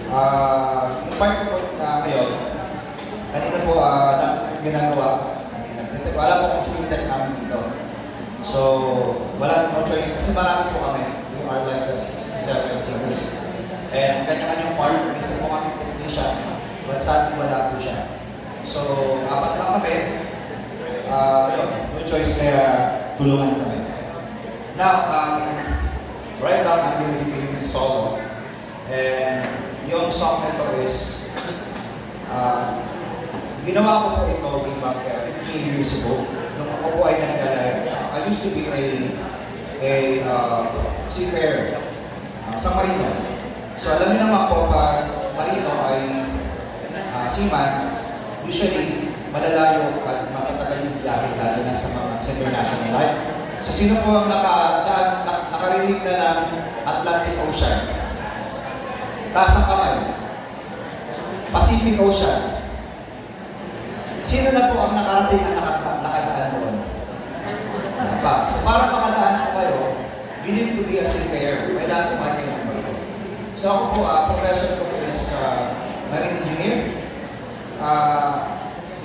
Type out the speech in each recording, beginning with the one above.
Yung part ko po ngayon, kanina po ginagawa. Wala po kung sinitan namin dito. So, wala no choice kasi marami po kami. We are like 67 singers. And kanya-kanyang part, minsan po kami technician, but sa atin wala po siya. So, apat lang kami. Yun, no choice kaya tulungan kami. Now, right now, I'm going to be giving a solo. And yung song na ito is, ginawa ko po ito way back 15 years ago. Nung ako po ay I used to be a seafarer sa Marino. So alam niyo naman po, pag Marino ay seaman, usually malalayo at matatagal yung biyahe lalo na sa mga international life. So sino po ang nakarinig na ng Atlantic Ocean? Taas ang kamay. Pacific Ocean. Sino na po ang nakarating na nakadaan doon? So para makadaan po kayo, you need to be a seafarer. Kailangan sa mga kailangan ito. So ako po, profession ko po is marine engineer.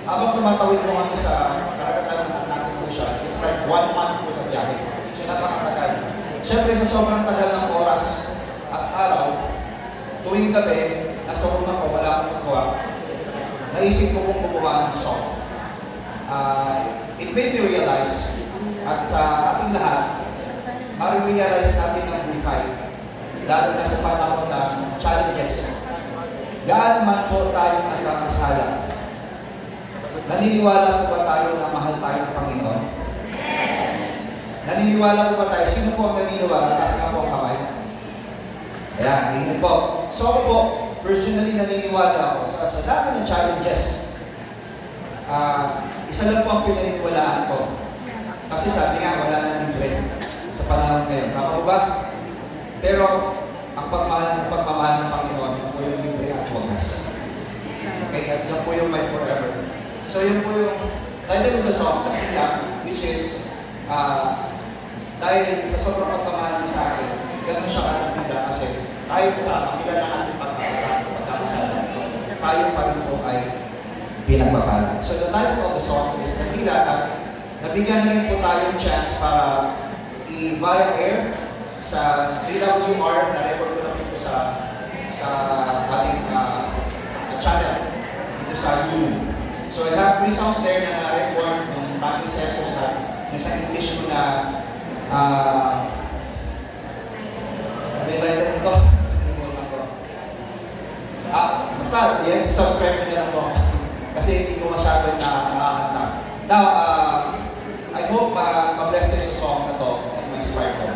Habang tumatawid po kami sa karagatan ng Atlantic Ocean, it's like 1 month po na biyahe. So napakatagal. Siyempre sa sobrang tagal ng oras at araw, tuwing gabi, nasa room ako, wala akong magawa. Naisip ko kung gumawa ng song. It made me realize, at sa ating lahat, ma-realize natin ang buhay, lalo na sa panahon ng challenges. Gaano man po tayong nagkakasala. Naniniwala po ba tayo na mahal tayo ng Panginoon? Naniniwala po ba tayo? Sino po ang naniniwala? Taas nga po ang kamay. Ayan, hindi po. So ako po, personally naniniwala ako sa dami ng challenges. Isa lang po ang pinaniniwalaan ko. Kasi sabi nga, wala na libre sa panahon ngayon. Tama po ba? Pero, ang pagmamahal ng Panginoon, yun po yung libre at wagas. Okay, at yun po yung my forever. So yun po yung title of the song, Takila, which is, dahil sa sobrang pagmamahal niya sa akin, ganun siya kanagpila kasi kahit sa kapila na ating pagkakasala, tayo pa rin po ay pinagpapala. So the title of the song is Takila, at nabigyan rin po tayong chance para i-via air sa AWR na record ko lang dito sa ating channel dito sa YouTube. So I have 3 songs there na na-record ng tanging seso sa English ko na nabibalitan ito. Basta, subscribe nyo lang po. Kasi hindi ko masyado nakakanta. Now, I hope ma-bless kayo sa song na to at ma-inspire ko.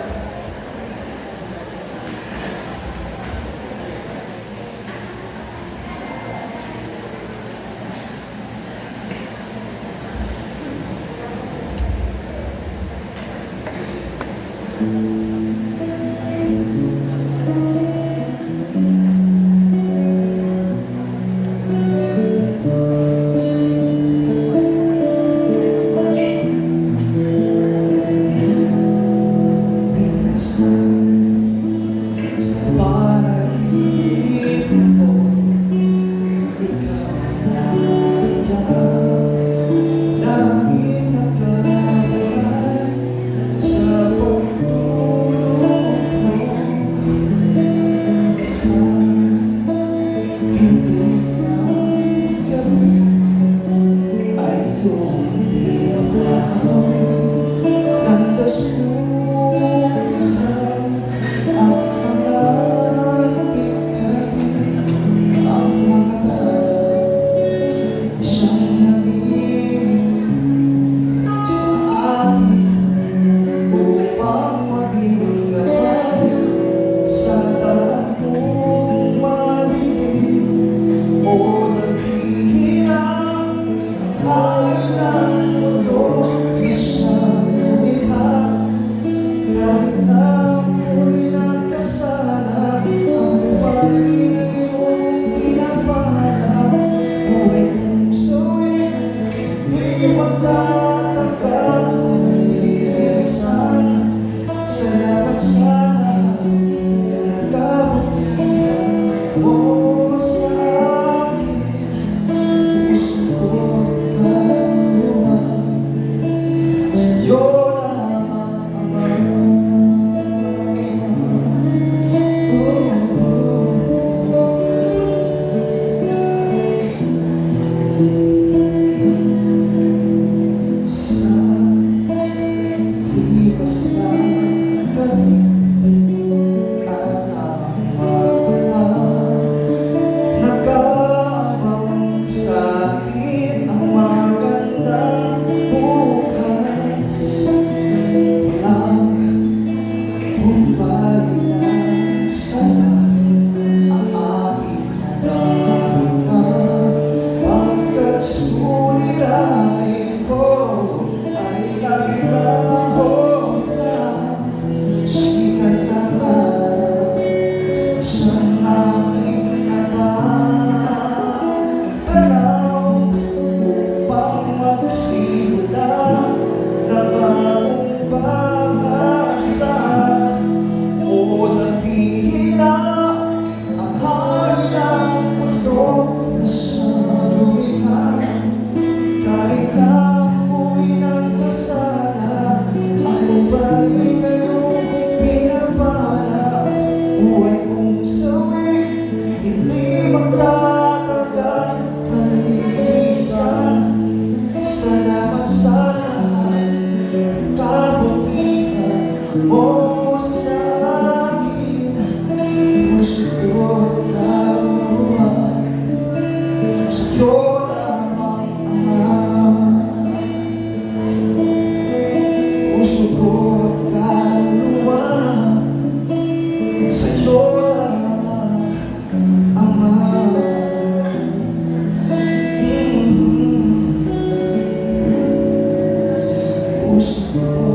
puso ko.